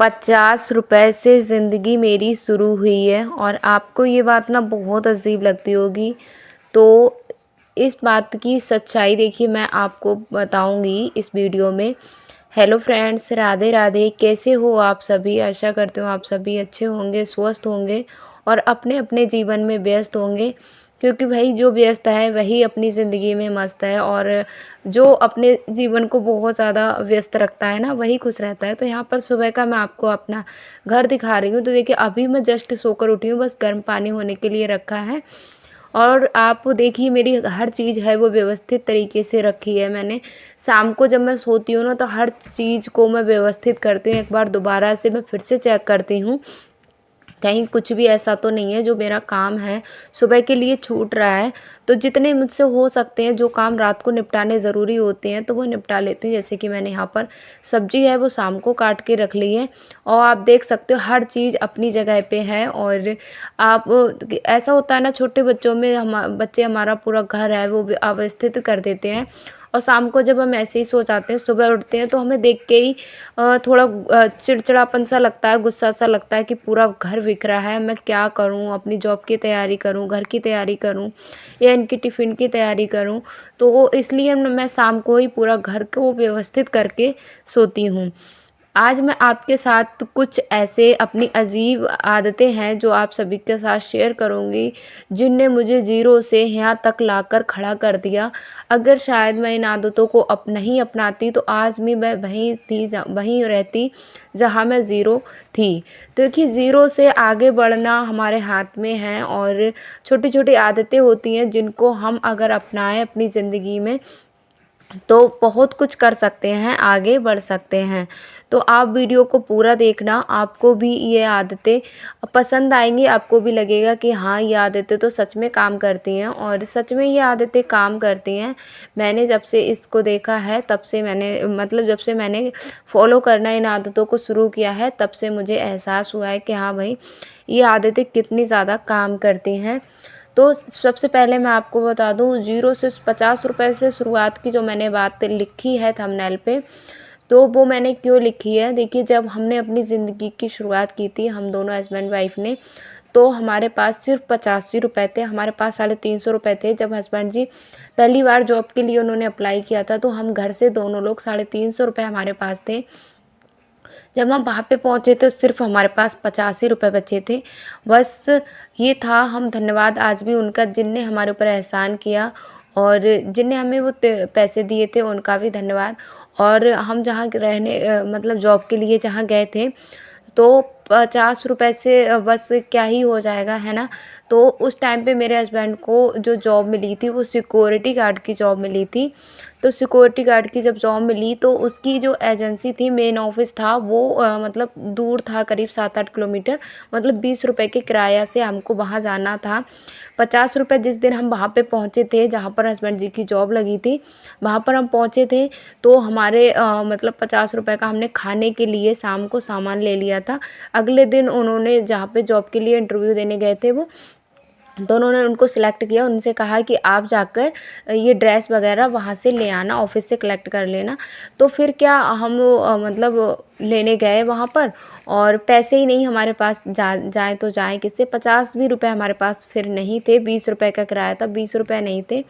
₹50 से ज़िंदगी मेरी शुरू हुई है और आपको ये बात ना बहुत अजीब लगती होगी। तो इस बात की सच्चाई देखिए मैं आपको बताऊंगी इस वीडियो में। Hello friends, Radhe Radhe. कैसे हो आप सभी? आशा करती हूँ आप सभी अच्छे होंगे, स्वस्थ होंगे और अपने अपने जीवन में व्यस्त होंगे, क्योंकि भाई जो व्यस्त है वही अपनी ज़िंदगी में मस्त है, और जो अपने जीवन को बहुत ज़्यादा व्यस्त रखता है ना वही खुश रहता है। तो यहाँ पर सुबह का मैं आपको अपना घर दिखा रही हूँ। तो देखिए अभी मैं जस्ट सोकर उठी हूँ, बस गर्म पानी होने के लिए रखा है। और आप देखिए मेरी हर चीज़ है वो व्यवस्थित तरीके से रखी है मैंने। शाम को जब मैं सोती हूँ ना तो हर चीज़ को मैं व्यवस्थित करती हूँ, एक बार दोबारा से मैं फिर से चेक करती हूँ कहीं कुछ भी ऐसा तो नहीं है जो मेरा काम है सुबह के लिए छूट रहा है। तो जितने मुझसे हो सकते हैं जो काम रात को निपटाने ज़रूरी होते हैं तो वो निपटा लेती हूँ। जैसे कि मैंने यहाँ पर सब्जी है वो शाम को काट के रख ली है, और आप देख सकते हो हर चीज़ अपनी जगह पे है। और आप ऐसा होता है ना, छोटे बच्चों में हम बच्चे हमारा पूरा घर है वो अव्यवस्थित कर देते हैं, और शाम को जब हम ऐसे ही सो जाते हैं सुबह उठते हैं तो हमें देख के ही थोड़ा चिड़चिड़ापन सा लगता है, गुस्सा सा लगता है कि पूरा घर बिखरा है, मैं क्या करूं, अपनी जॉब की तैयारी करूं, घर की तैयारी करूं या इनकी टिफ़िन की तैयारी करूं। तो वो इसलिए मैं शाम को ही पूरा घर को व्यवस्थित करके सोती हूँ। आज मैं आपके साथ कुछ ऐसे अपनी अजीब आदतें हैं जो आप सभी के साथ शेयर करूँगी, जिनने मुझे ज़ीरो से यहाँ तक लाकर खड़ा कर दिया। अगर शायद मैं इन आदतों को नहीं अपनाती तो आज भी मैं वहीं रहती जहाँ मैं ज़ीरो थी। तो देखिए ज़ीरो से आगे बढ़ना हमारे हाथ में है, और छोटी-छोटी आदतें होती हैं जिनको हम अगर अपनाएँ अपनी ज़िंदगी में तो बहुत कुछ कर सकते हैं, आगे बढ़ सकते हैं। तो आप वीडियो को पूरा देखना, आपको भी ये आदतें पसंद आएँगी, आपको भी लगेगा कि हाँ, ये आदतें तो सच में काम करती हैं, और सच में ये आदतें काम करती हैं। मैंने जब से इसको देखा है तब से जब से मैंने फ़ॉलो करना इन आदतों को शुरू किया है, तब से मुझे एहसास हुआ है कि हाँ भाई, ये आदतें कितनी ज़्यादा काम करती हैं। तो सबसे पहले मैं आपको बता दूँ, ज़ीरो से ₹50 से शुरुआत की जो मैंने बात लिखी है थंबनेल पे, तो वो मैंने क्यों लिखी है? देखिए जब हमने अपनी ज़िंदगी की शुरुआत की थी हम दोनों हस्बैंड वाइफ़ ने, तो हमारे पास सिर्फ़ ₹85 थे, हमारे पास ₹350 थे। जब हस्बैंड जी पहली बार जॉब के लिए उन्होंने अप्लाई किया था तो हम घर से दोनों लोग ₹350 हमारे पास थे। जब हम वहाँ पे पहुँचे तो सिर्फ़ हमारे पास ₹85 बचे थे। बस ये था, हम धन्यवाद आज भी उनका जिनने हमारे ऊपर एहसान किया, और जिनने हमें वो पैसे दिए थे उनका भी धन्यवाद। और हम जहाँ रहने जॉब के लिए जहाँ गए थे तो ₹50 से बस क्या ही हो जाएगा, है ना? तो उस टाइम पे मेरे हस्बैंड को जो जॉब मिली थी वो सिक्योरिटी गार्ड की जॉब मिली थी। तो सिक्योरिटी गार्ड की जब जॉब मिली तो उसकी जो एजेंसी थी, मेन ऑफ़िस था वो दूर था करीब 7-8 किलोमीटर, मतलब ₹20 के किराया से हमको वहाँ जाना था। ₹50 जिस दिन हम वहाँ पे पहुँचे थे जहाँ पर हस्बैंड जी की जॉब लगी थी, वहाँ पर हम पहुँचे थे तो हमारे ₹50 का हमने खाने के लिए शाम को सामान ले लिया था। अगले दिन उन्होंने जहाँ पे जॉब के लिए इंटरव्यू देने गए थे वो, तो उन्होंने उनको सिलेक्ट किया, उनसे कहा कि आप जाकर ये ड्रेस वग़ैरह वहाँ से ले आना, ऑफ़िस से कलेक्ट कर लेना। तो फिर क्या हम लेने गए वहाँ पर, और पैसे ही नहीं हमारे पास, जाएँ तो जाएँ किससे? 50 भी रुपए हमारे पास फिर नहीं थे, ₹20 का किराया था, ₹20 नहीं थे।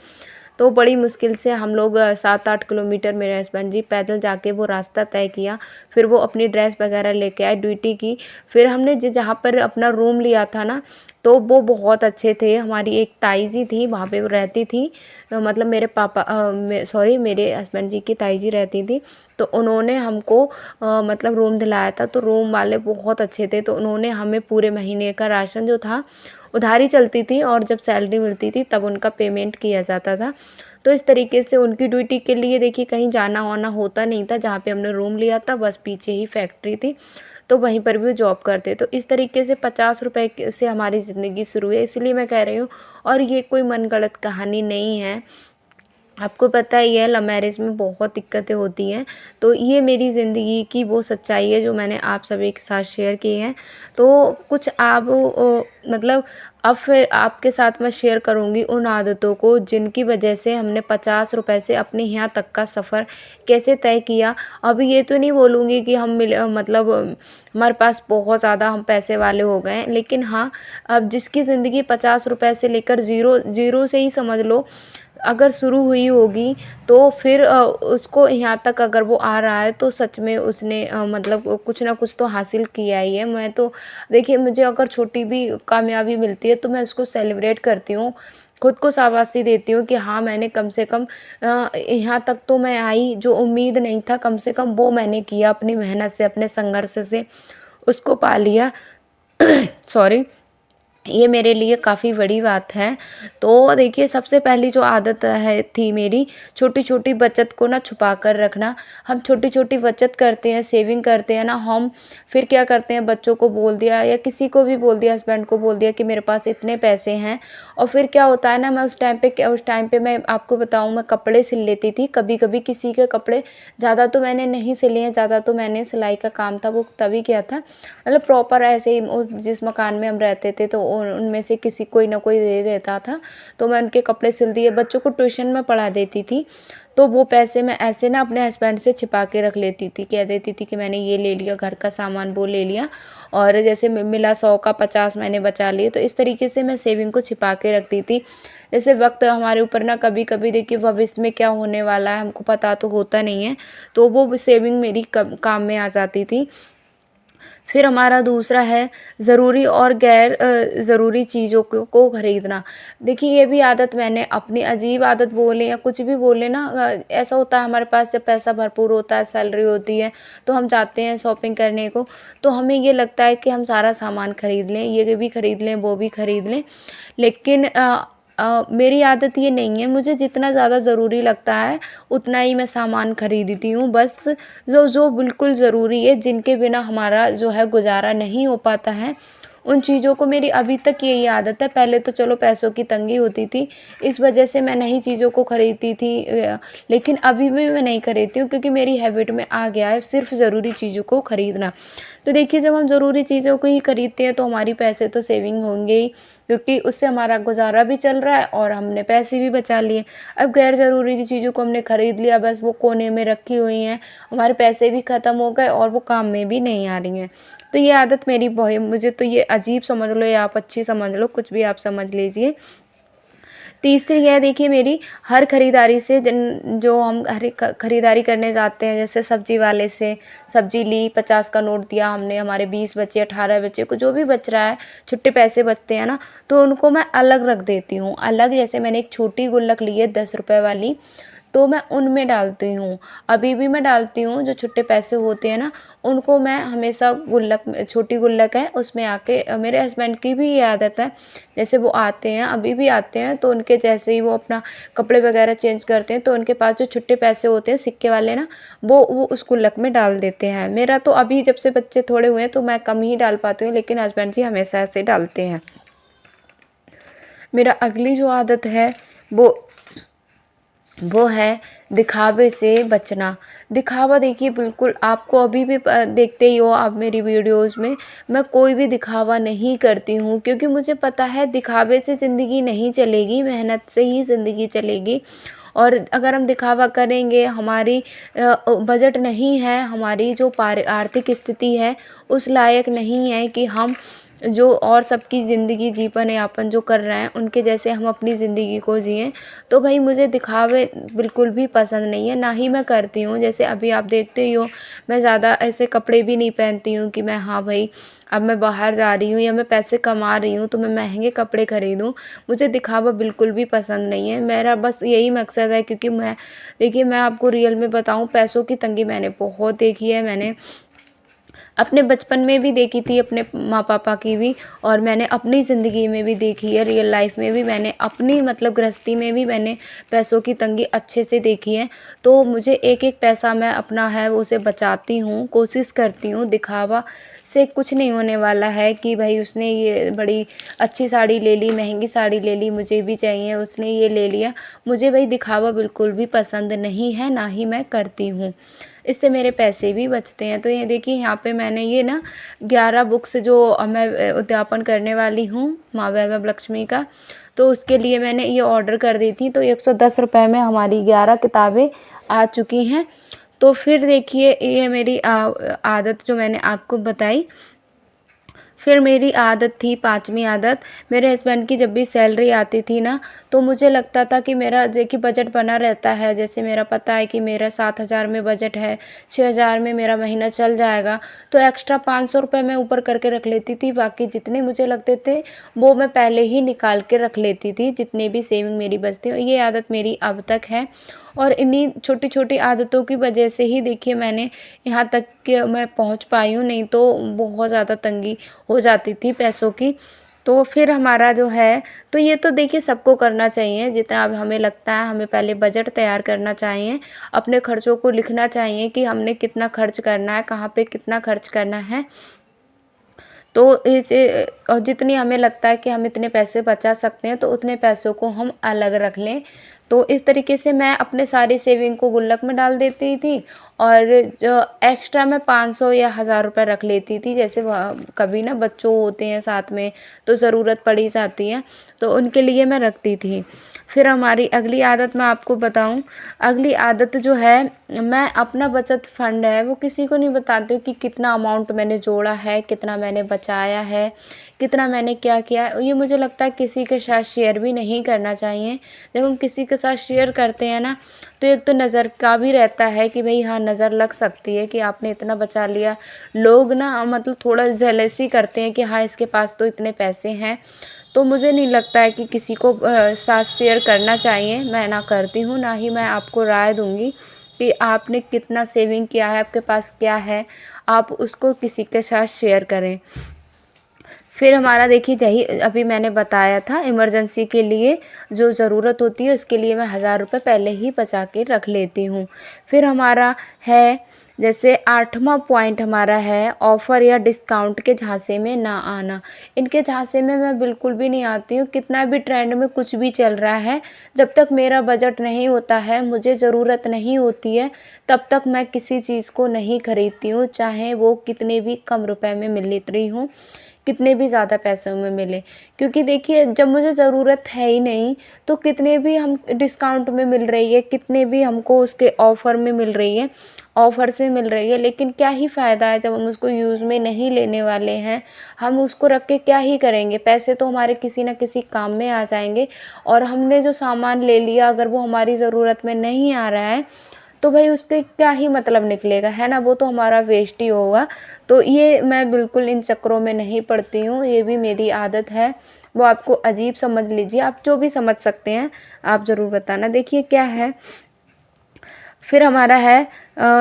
तो बड़ी मुश्किल से हम लोग 7-8 किलोमीटर मेरे हस्बैंड जी पैदल जाके वो रास्ता तय किया। फिर वो अपनी ड्रेस वग़ैरह लेके आए ड्यूटी की। फिर हमने जहाँ पर अपना रूम लिया था ना, तो वो बहुत अच्छे थे। हमारी एक ताई जी थी वहाँ पे वो रहती थी, मेरे मेरे हस्बैंड जी की ताई जी रहती थी। तो उन्होंने हमको रूम दिलाया था, तो रूम वाले बहुत अच्छे थे। तो उन्होंने हमें पूरे महीने का राशन जो था उधारी चलती थी, और जब सैलरी मिलती थी तब उनका पेमेंट किया जाता था। तो इस तरीके से उनकी ड्यूटी के लिए देखिए कहीं जाना-वाना होता नहीं था। जहाँ पे हमने रूम लिया था बस पीछे ही फैक्ट्री थी, तो वहीं पर भी वो जॉब करते। तो इस तरीके से ₹50 से हमारी ज़िंदगी शुरू हुई है, इसलिए मैं कह रही हूँ। और ये कोई मनगढ़ंत कहानी नहीं है। आपको पता ही है लव मैरिज में बहुत दिक्कतें होती हैं। तो ये मेरी ज़िंदगी की वो सच्चाई है जो मैंने आप सभी के साथ शेयर की है। तो कुछ आप मतलब अब फिर आपके साथ मैं शेयर करूँगी उन आदतों को जिनकी वजह से हमने 50 रुपए से अपने यहाँ तक का सफ़र कैसे तय किया। अभी ये तो नहीं बोलूँगी कि हम मतलब हमारे पास बहुत ज़्यादा हम पैसे वाले हो गए हैं। लेकिन हाँ, अब जिसकी ज़िंदगी 50 रुपए से लेकर ज़ीरो से ही समझ लो अगर शुरू हुई होगी, तो फिर उसको यहाँ तक अगर वो आ रहा है तो सच में उसने मतलब कुछ ना कुछ तो हासिल किया ही है। मैं तो देखिए, मुझे अगर छोटी भी कामयाबी मिलती है तो मैं उसको सेलिब्रेट करती हूँ, खुद को शाबाशी देती हूँ कि हाँ, मैंने कम से कम यहाँ तक तो मैं आई, जो उम्मीद नहीं था कम से कम वो मैंने किया, अपनी मेहनत से, अपने संघर्ष से उसको पा लिया। सॉरी। ये मेरे लिए काफ़ी बड़ी बात है। तो देखिए, सबसे पहली जो आदत है थी मेरी, छोटी-छोटी बचत को ना छुपा कर रखना। हम छोटी-छोटी बचत करते हैं, सेविंग करते हैं ना, हम फिर क्या करते हैं, बच्चों को बोल दिया या किसी को भी बोल दिया, हस्बैंड को बोल दिया कि मेरे पास इतने पैसे हैं। और फिर क्या होता है ना, मैं उस टाइम पे मैं आपको बताऊँ, मैं कपड़े सिल लेती थी। कभी-कभी किसी के कपड़े, ज़्यादा तो मैंने नहीं सिले हैं, ज़्यादा तो मैंने सिलाई का काम था वो तभी किया था। मतलब प्रॉपर ऐसे ही उस जिस मकान में हम रहते थे तो उनमें से किसी कोई ना कोई दे देता था, तो मैं उनके कपड़े सिल दिए। बच्चों को ट्यूशन में पढ़ा देती थी, तो वो पैसे मैं ऐसे ना अपने हस्बैंड से छिपा के रख लेती थी, कह देती थी कि मैंने ये ले लिया, घर का सामान वो ले लिया, और जैसे मिला 100 का 50 मैंने बचा लिए। तो इस तरीके से मैं सेविंग को छिपा के रखती थी। जैसे वक्त हमारे ऊपर ना, कभी कभी देखिए भविष्य में क्या होने वाला है हमको पता तो होता नहीं है, तो वो सेविंग मेरी काम में आ जाती थी। फिर हमारा दूसरा है ज़रूरी और गैर ज़रूरी चीज़ों को खरीदना। देखिए, ये भी आदत मैंने अपनी, अजीब आदत बोलें या कुछ भी बोलें ना, ऐसा होता है हमारे पास जब पैसा भरपूर होता है, सैलरी होती है, तो हम जाते हैं शॉपिंग करने को, तो हमें ये लगता है कि हम सारा सामान खरीद लें, ये भी खरीद लें, वो भी खरीद लें। लेकिन मेरी आदत ये नहीं है, मुझे जितना ज़्यादा ज़रूरी लगता है उतना ही मैं सामान खरीदती हूँ। बस जो जो बिल्कुल ज़रूरी है, जिनके बिना हमारा जो है गुज़ारा नहीं हो पाता है, उन चीज़ों को, मेरी अभी तक यही आदत है। पहले तो चलो पैसों की तंगी होती थी, इस वजह से मैं नई चीज़ों को खरीदती थी, लेकिन अभी भी मैं नहीं खरीदती हूँ क्योंकि मेरी हैबिट में आ गया है सिर्फ़ ज़रूरी चीज़ों को खरीदना। तो देखिए, जब हम ज़रूरी चीज़ों को ही खरीदते हैं तो हमारी पैसे तो सेविंग होंगे ही, क्योंकि उससे हमारा गुज़ारा भी चल रहा है और हमने पैसे भी बचा लिए। अब गैर ज़रूरी की चीज़ों को हमने खरीद लिया, बस वो कोने में रखी हुई हैं, हमारे पैसे भी ख़त्म हो गए और वो काम में भी नहीं आ रही हैं। तो ये आदत मेरी बहुत, मुझे तो ये अजीब समझ लो या आप अच्छी समझ लो, कुछ भी आप समझ लीजिए। तीसरी है, देखिए, मेरी हर खरीदारी से जो हम हर एक खरीदारी करने जाते हैं, जैसे सब्जी वाले से सब्जी ली, 50 का नोट दिया हमने, हमारे 20 बचे, 18 बचे, को जो भी बच रहा है, छुट्टे पैसे बचते हैं ना, तो उनको मैं अलग रख देती हूँ। अलग, जैसे मैंने एक छोटी गुल्लक ली है 10 रुपए वाली, तो मैं उनमें डालती हूँ। अभी भी मैं डालती हूँ, जो छुट्टे पैसे होते हैं ना, उनको मैं हमेशा गुल्लक में, छोटी गुल्लक है उसमें आके, मेरे हस्बैंड की भी ये आदत है, जैसे वो आते हैं, अभी भी आते हैं, तो उनके जैसे ही वो अपना कपड़े वगैरह चेंज करते हैं तो उनके पास जो छुट्टे पैसे होते हैं सिक्के वाले ना, वो उस गुल्लक में डाल देते हैं। मेरा तो अभी जब से बच्चे थोड़े हुए हैं तो मैं कम ही डाल पाती हूँ, लेकिन हस्बैंड जी हमेशा ऐसे डालते हैं। मेरा अगली जो आदत है वो है दिखावे से बचना। दिखावा, देखिए, बिल्कुल आपको अभी भी देखते ही हो आप मेरी वीडियोज़ में, मैं कोई भी दिखावा नहीं करती हूँ, क्योंकि मुझे पता है दिखावे से ज़िंदगी नहीं चलेगी, मेहनत से ही ज़िंदगी चलेगी। और अगर हम दिखावा करेंगे, हमारी बजट नहीं है, हमारी जो आर्थिक स्थिति है उस लायक नहीं है कि हम जो और सबकी ज़िंदगी जीवन यापन जो कर रहे हैं उनके जैसे हम अपनी ज़िंदगी को जिएं, तो भाई मुझे दिखावे बिल्कुल भी पसंद नहीं है, ना ही मैं करती हूँ। जैसे अभी आप देखते ही हो, मैं ज़्यादा ऐसे कपड़े भी नहीं पहनती हूँ कि मैं, हाँ भाई, अब मैं बाहर जा रही हूँ या मैं पैसे कमा रही हूँ तो मैं महंगे कपड़े खरीदूँ। मुझे दिखावा बिल्कुल भी पसंद नहीं है। मेरा बस यही मकसद है, क्योंकि देखिए, मैं आपको रियल में बताऊँ, पैसों की तंगी मैंने बहुत देखी है। मैंने अपने बचपन में भी देखी थी, अपने माँ पापा की भी, और मैंने अपनी ज़िंदगी में भी देखी है, रियल लाइफ में भी मैंने अपनी मतलब गृहस्थी में भी मैंने पैसों की तंगी अच्छे से देखी है। तो मुझे एक एक पैसा मैं अपना है उसे बचाती हूँ, कोशिश करती हूँ। दिखावा से कुछ नहीं होने वाला है कि भाई उसने ये बड़ी अच्छी साड़ी ले ली, महंगी साड़ी ले ली, मुझे भी चाहिए, उसने ये ले लिया। मुझे भाई दिखावा बिल्कुल भी पसंद नहीं है, ना ही मैं करती हूँ। इससे मेरे पैसे भी बचते हैं। तो ये देखिए यहाँ पे मैंने ये ना 11 बुक्स जो मैं उद्यापन करने वाली हूँ माँ वैभव लक्ष्मी का, तो उसके लिए मैंने ये ऑर्डर कर दी थी। तो 110 रुपये में हमारी 11 किताबें आ चुकी हैं। तो फिर देखिए ये मेरी आदत जो मैंने आपको बताई। फिर मेरी आदत थी 5वीं आदत, मेरे हस्बैंड की जब भी सैलरी आती थी ना, तो मुझे लगता था कि मेरा देखिए बजट बना रहता है। जैसे मेरा पता है कि मेरा 7,000 में बजट है, 6,000 में मेरा महीना चल जाएगा, तो एक्स्ट्रा 500 रुपये मैं ऊपर करके रख लेती थी। बाकी जितने मुझे लगते थे वो मैं पहले ही निकाल के रख लेती थी, जितने भी सेविंग मेरी बचती। ये आदत मेरी अब तक है, और इन्हीं छोटी छोटी आदतों की वजह से ही देखिए मैंने यहाँ तक कि मैं पहुँच पाई हूँ, नहीं तो बहुत ज़्यादा तंगी हो जाती थी पैसों की। तो फिर हमारा जो है, तो ये तो देखिए सबको करना चाहिए। जितना अब हमें लगता है, हमें पहले बजट तैयार करना चाहिए, अपने खर्चों को लिखना चाहिए कि हमने कितना खर्च करना है, कहाँ पे कितना खर्च करना है। तो इसे और जितनी हमें लगता है कि हम इतने पैसे बचा सकते हैं, तो उतने पैसों को हम अलग रख लें। तो इस तरीके से मैं अपने सारी सेविंग को गुल्लक में डाल देती थी, और जो एक्स्ट्रा मैं 500 या 1,000 रुपये रख लेती थी। जैसे कभी ना बच्चों होते हैं साथ में, तो ज़रूरत पड़ ही जाती है, तो उनके लिए मैं रखती थी। फिर हमारी अगली आदत मैं आपको बताऊं, अगली आदत जो है, मैं अपना बचत फ़ंड है वो किसी को नहीं बताती हूँ कि कितना अमाउंट मैंने जोड़ा है, कितना मैंने बचाया है, कितना मैंने क्या किया है। ये मुझे लगता है किसी के साथ शेयर भी नहीं करना चाहिए। जब हम किसी के साथ शेयर करते हैं ना, तो एक तो नज़र का भी रहता है कि भाई हाँ, नज़र लग सकती है कि आपने इतना बचा लिया। लोग ना मतलब थोड़ा जेलसी करते हैं कि हाँ, इसके पास तो इतने पैसे हैं। तो मुझे नहीं लगता है कि किसी को साथ शेयर करना चाहिए। मैं ना करती हूँ, ना ही मैं आपको राय दूँगी कि आपने कितना सेविंग किया है, आपके पास क्या है, आप उसको किसी के साथ शेयर करें। फिर हमारा देखिए यही अभी मैंने बताया था, इमरजेंसी के लिए जो ज़रूरत होती है उसके लिए मैं 1,000 रुपये पहले ही बचा के रख लेती हूँ। फिर हमारा है, जैसे 8वां पॉइंट हमारा है, ऑफ़र या डिस्काउंट के झांसे में ना आना। इनके झांसे में मैं बिल्कुल भी नहीं आती हूँ। कितना भी ट्रेंड में कुछ भी चल रहा है, जब तक मेरा बजट नहीं होता है, मुझे ज़रूरत नहीं होती है, तब तक मैं किसी चीज़ को नहीं खरीदती हूँ, चाहे वो कितने भी कम रुपए में मिल रही हूँ, कितने भी ज़्यादा पैसों में मिले। क्योंकि देखिए जब मुझे ज़रूरत है ही नहीं, तो कितने भी हम डिस्काउंट में मिल रही है, कितने भी हमको उसके ऑफ़र में मिल रही है, ऑफ़र से मिल रही है, लेकिन क्या ही फ़ायदा है जब हम उसको यूज़ में नहीं लेने वाले हैं। हम उसको रख के क्या ही करेंगे? पैसे तो हमारे किसी न किसी काम में आ जाएंगे, और हमने जो सामान ले लिया अगर वो हमारी ज़रूरत में नहीं आ रहा है, तो भाई उसके क्या ही मतलब निकलेगा, है ना? वो तो हमारा वेस्ट ही होगा। तो ये मैं बिल्कुल इन चक्करों में नहीं पड़ती हूँ, ये भी मेरी आदत है। वो आपको अजीब समझ लीजिए, आप जो भी समझ सकते हैं आप ज़रूर बताना। देखिए क्या है, फिर हमारा है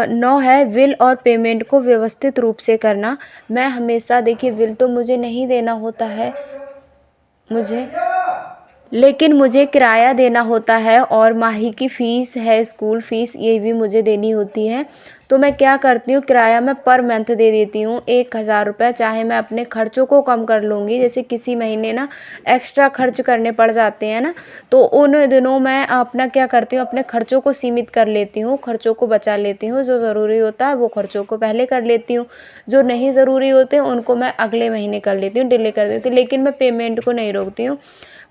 9 है, विल और पेमेंट को व्यवस्थित रूप से करना। मैं हमेशा देखिए विल तो मुझे नहीं देना होता है, मुझे लेकिन मुझे किराया देना होता है, और माही की फ़ीस है, स्कूल फ़ीस, ये भी मुझे देनी होती है। तो मैं क्या करती हूँ, किराया मैं पर मंथ दे देती हूँ 1,000 रुपये। चाहे मैं अपने खर्चों को कम कर लूँगी, जैसे किसी महीने ना एक्स्ट्रा खर्च करने पड़ जाते हैं ना, तो उन दिनों मैं अपना क्या करती हूँ, अपने खर्चों को सीमित कर लेती हूँ, खर्चों को बचा लेती हूँ। जो ज़रूरी होता है वो खर्चों को पहले कर लेती हूँ, जो नहीं ज़रूरी होते हैं उनको मैं अगले महीने कर लेती हूँ, डिले कर देती हूँ। लेकिन मैं पेमेंट को नहीं रोकती हूँ।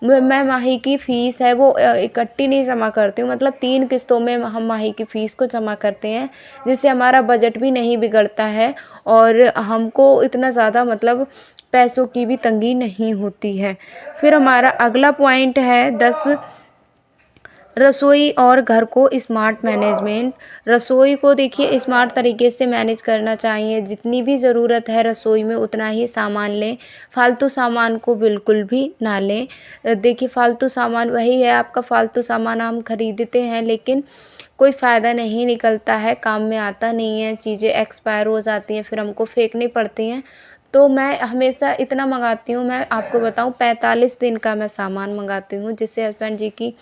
मैं माही की फ़ीस है वो इकट्ठी नहीं जमा करती हूँ, मतलब 3 किस्तों में हम माही की फ़ीस को जमा करते हैं, जिससे हमारा बजट भी नहीं बिगड़ता है, और हमको इतना ज़्यादा मतलब पैसों की भी तंगी नहीं होती है। फिर हमारा अगला पॉइंट है 10 रसोई और घर को स्मार्ट मैनेजमेंट। रसोई को देखिए स्मार्ट तरीके से मैनेज करना चाहिए। जितनी भी ज़रूरत है रसोई में उतना ही सामान लें, फालतू सामान को बिल्कुल भी ना लें। देखिए फालतू सामान वही है, आपका फालतू सामान हम खरीदते हैं लेकिन कोई फ़ायदा नहीं निकलता है, काम में आता नहीं है, चीज़ें एक्सपायर हो जाती हैं, फिर हमको फेंकनी पड़ती हैं। तो मैं हमेशा इतना मँगाती हूँ, मैं आपको बताऊँ 45 दिन का मैं सामान मँगाती हूँ, जिससे हस्बैंड जी की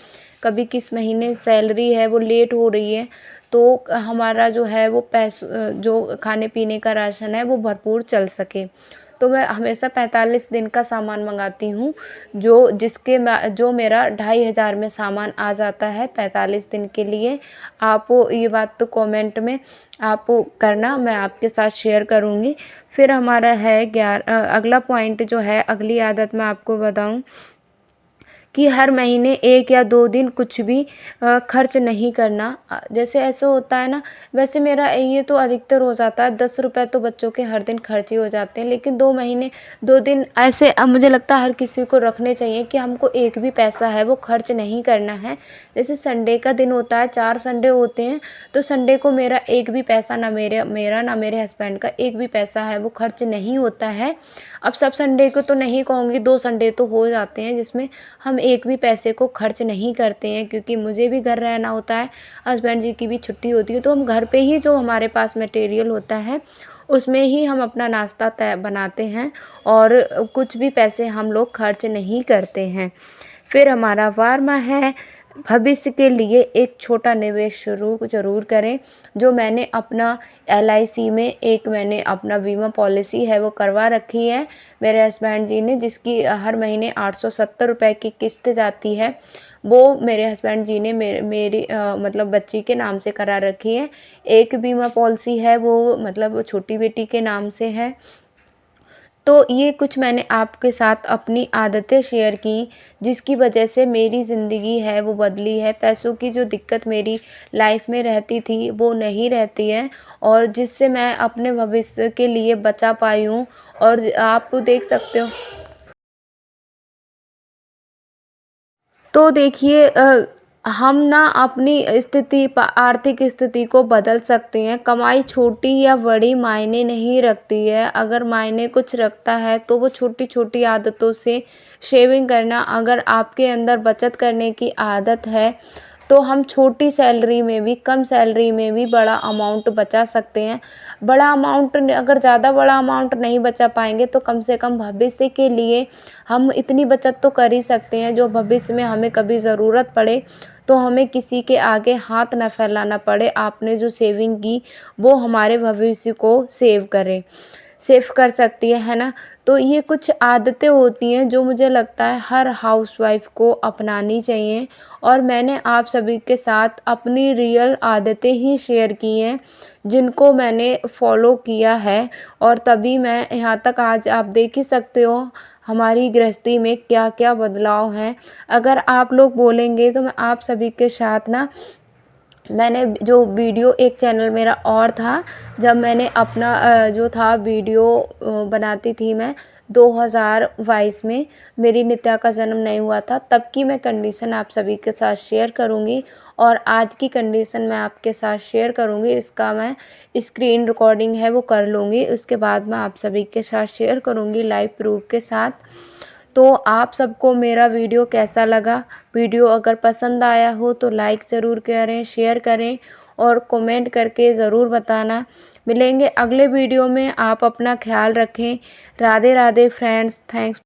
कभी किस महीने सैलरी है वो लेट हो रही है, तो हमारा जो है वो जो खाने-पीने का राशन है वो भरपूर चल सके। तो मैं हमेशा 45 दिन का सामान मँगाती हूँ, जो मेरा 2500 में सामान आ जाता है 45 दिन के लिए। आप ये बात तो कमेंट में आप करना, मैं आपके साथ शेयर करूँगी। फिर हमारा है अगला पॉइंट जो है, अगली आदत मैं आपको बताऊँ कि हर महीने 1 या 2 दिन कुछ भी खर्च नहीं करना। जैसे ऐसा होता है ना, वैसे मेरा ये तो अधिकतर हो जाता है, 10 रुपए तो बच्चों के हर दिन खर्च ही हो जाते हैं, लेकिन 2 महीने 2 दिन ऐसे मुझे लगता है हर किसी को रखने चाहिए कि हमको एक भी पैसा है वो खर्च नहीं करना है। जैसे संडे का दिन होता है, 4 संडे होते हैं, तो संडे को मेरा एक भी पैसा, ना मेरा ना मेरे हस्बैंड का एक भी पैसा है वो खर्च नहीं होता है। अब सब संडे को तो नहीं कहूँगी, 2 संडे तो हो जाते हैं जिसमें हम एक भी पैसे को खर्च नहीं करते हैं, क्योंकि मुझे भी घर रहना होता है, हस्बैंड जी की भी छुट्टी होती है, तो हम घर पे ही जो हमारे पास मटेरियल होता है उसमें ही हम अपना नाश्ता बनाते हैं और कुछ भी पैसे हम लोग खर्च नहीं करते हैं। फिर हमारा वार्मा है, भविष्य के लिए एक छोटा निवेश शुरू ज़रूर करें। जो मैंने अपना LIC में मैंने अपना बीमा पॉलिसी है वो करवा रखी है मेरे हस्बैंड जी ने, जिसकी हर महीने 870 रुपए की किस्त जाती है। वो मेरे हस्बैंड जी ने मेरी मतलब बच्ची के नाम से करा रखी है। एक बीमा पॉलिसी है वो मतलब छोटी बेटी के नाम से है। तो ये कुछ मैंने आपके साथ अपनी आदतें शेयर की, जिसकी वजह से मेरी ज़िंदगी है वो बदली है। पैसों की जो दिक्कत मेरी लाइफ में रहती थी वो नहीं रहती है, और जिससे मैं अपने भविष्य के लिए बचा पाई हूँ। और आप देख सकते हो, तो देखिए हम ना अपनी आर्थिक स्थिति को बदल सकते हैं। कमाई छोटी या बड़ी मायने नहीं रखती है। अगर मायने कुछ रखता है तो वो छोटी-छोटी आदतों से शेविंग करना। अगर आपके अंदर बचत करने की आदत है, तो हम छोटी सैलरी में भी, कम सैलरी में भी बड़ा अमाउंट बचा सकते हैं। बड़ा अमाउंट अगर ज़्यादा बड़ा अमाउंट नहीं बचा पाएँगे तो कम से कम भविष्य के लिए हम इतनी बचत तो कर ही सकते हैं, जो भविष्य में हमें कभी ज़रूरत पड़े तो हमें किसी के आगे हाथ ना फैलाना पड़े। आपने जो सेविंग की वो हमारे भविष्य को सेव कर सकती है ना? तो ये कुछ आदतें होती हैं जो मुझे लगता है हर हाउसवाइफ़ को अपनानी चाहिए, और मैंने आप सभी के साथ अपनी रियल आदतें ही शेयर की हैं, जिनको मैंने फ़ॉलो किया है, और तभी मैं यहाँ तक आज आप देख ही सकते हो हमारी गृहस्थी में क्या-क्या बदलाव हैं। अगर आप लोग बोलेंगे तो मैं आप सभी के साथ ना, मैंने जो वीडियो, एक चैनल मेरा और था, जब मैंने अपना जो था वीडियो बनाती थी मैं 2022 में, मेरी नित्या का जन्म नहीं हुआ था, तब की मैं कंडीशन आप सभी के साथ शेयर करूँगी, और आज की कंडीशन मैं आपके साथ शेयर करूँगी। इसका मैं स्क्रीन रिकॉर्डिंग है वो कर लूँगी, उसके बाद मैं आप सभी के साथ शेयर करूँगी लाइव प्रूफ के साथ। तो आप सबको मेरा वीडियो कैसा लगा? वीडियो अगर पसंद आया हो तो लाइक ज़रूर करें, शेयर करें और कमेंट करके ज़रूर बताना। मिलेंगे अगले वीडियो में, आप अपना ख़्याल रखें। Radhe Radhe friends, thanks.